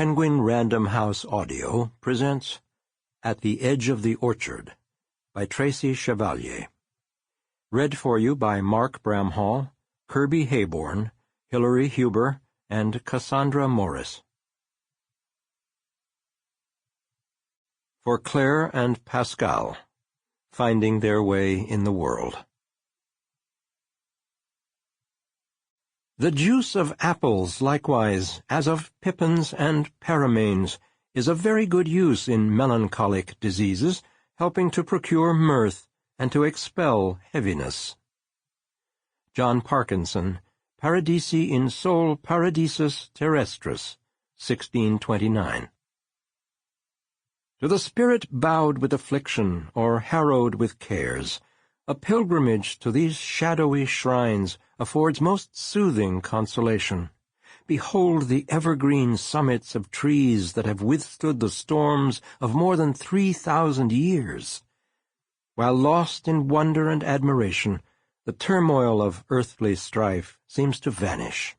Penguin Random House Audio presents At the Edge of the Orchard by Tracy Chevalier. Read for you by Mark Bramhall, Kirby Heyborne, Hilary Huber, and Cassandra Morris. For Claire and Pascal, Finding Their Way in the World. The juice of apples, likewise, as of pippins and paramanes, is of very good use in melancholic diseases, helping to procure mirth and to expel heaviness. John Parkinson, Paradisi in Sol Paradisus Terrestris, 1629. To the spirit bowed with affliction or harrowed with cares, a pilgrimage to these shadowy shrines affords most soothing consolation. Behold the evergreen summits of trees that have withstood the storms of more than 3,000 years. While lost in wonder and admiration, the turmoil of earthly strife seems to vanish.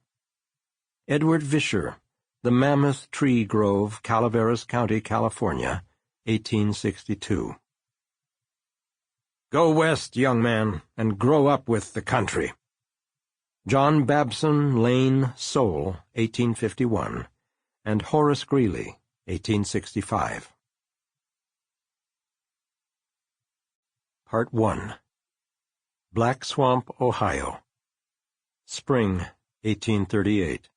Edward Vischer, The Mammoth Tree Grove, Calaveras County, California, 1862. Go west, young man, and grow up with the country. John Babson Lane Soule, 1851, and Horace Greeley, 1865. Part 1. Black Swamp, Ohio. Spring, 1838.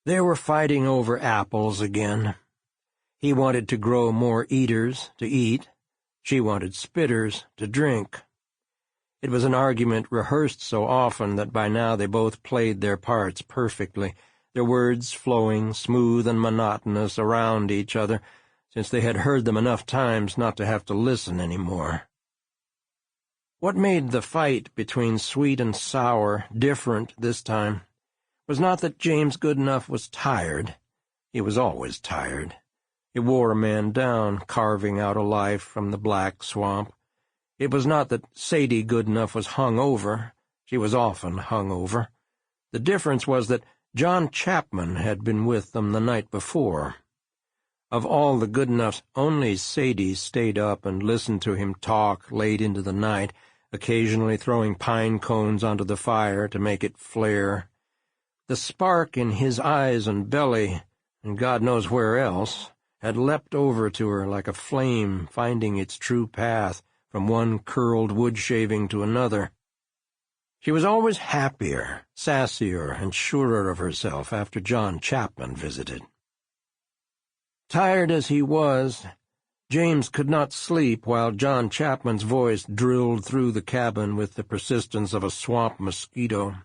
They were fighting over apples again. He wanted to grow more eaters to eat. She wanted spitters to drink. It was an argument rehearsed so often that by now they both played their parts perfectly, their words flowing smooth and monotonous around each other, since they had heard them enough times not to have to listen any more. What made the fight between sweet and sour different this time was not that James Goodenough was tired. He was always tired. It wore a man down, carving out a life from the black swamp. It was not that Sadie Goodenough was hung over. She was often hung over. The difference was that John Chapman had been with them the night before. Of all the Goodenoughs, only Sadie stayed up and listened to him talk late into the night, occasionally throwing pine cones onto the fire to make it flare. The spark in his eyes and belly, and God knows where else, had leapt over to her like a flame finding its true path from one curled wood-shaving to another. She was always happier, sassier, and surer of herself after John Chapman visited. Tired as he was, James could not sleep while John Chapman's voice drilled through the cabin with the persistence of a swamp mosquito.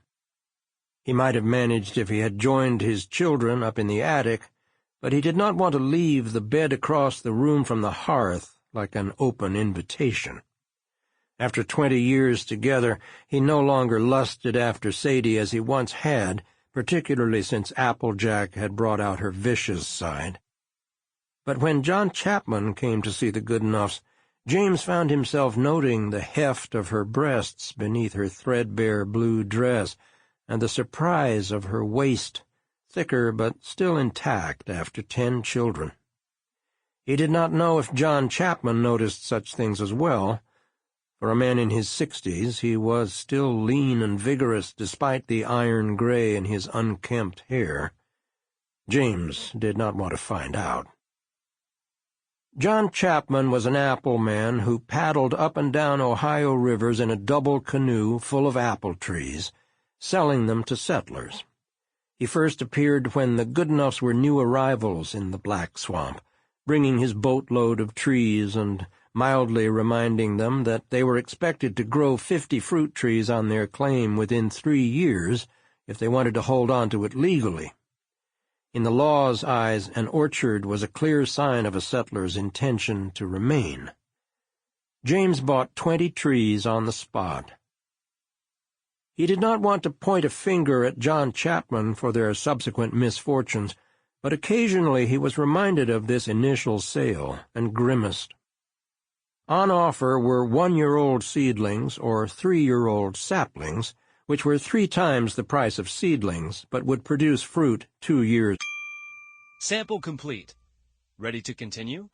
He might have managed if he had joined his children up in the attic, but he did not want to leave the bed across the room from the hearth like an open invitation. After 20 years together, he no longer lusted after Sadie as he once had, particularly since Applejack had brought out her vicious side. But when John Chapman came to see the Goodenoughs, James found himself noting the heft of her breasts beneath her threadbare blue dress and the surprise of her waist, thicker but still intact after 10 children. He did not know if John Chapman noticed such things as well. For a man in his 60s, he was still lean and vigorous despite the iron gray in his unkempt hair. James did not want to find out. John Chapman was an apple man who paddled up and down Ohio rivers in a double canoe full of apple trees, selling them to settlers. He first appeared when the Goodenoughs were new arrivals in the Black Swamp, bringing his boatload of trees and mildly reminding them that they were expected to grow 50 fruit trees on their claim within 3 years if they wanted to hold on to it legally. In the law's eyes, an orchard was a clear sign of a settler's intention to remain. James bought 20 trees on the spot. He did not want to point a finger at John Chapman for their subsequent misfortunes, but occasionally he was reminded of this initial sale and grimaced. On offer were 1-year-old seedlings or 3-year-old saplings, which were 3 times the price of seedlings, but would produce fruit 2 years. Sample complete. Ready to continue?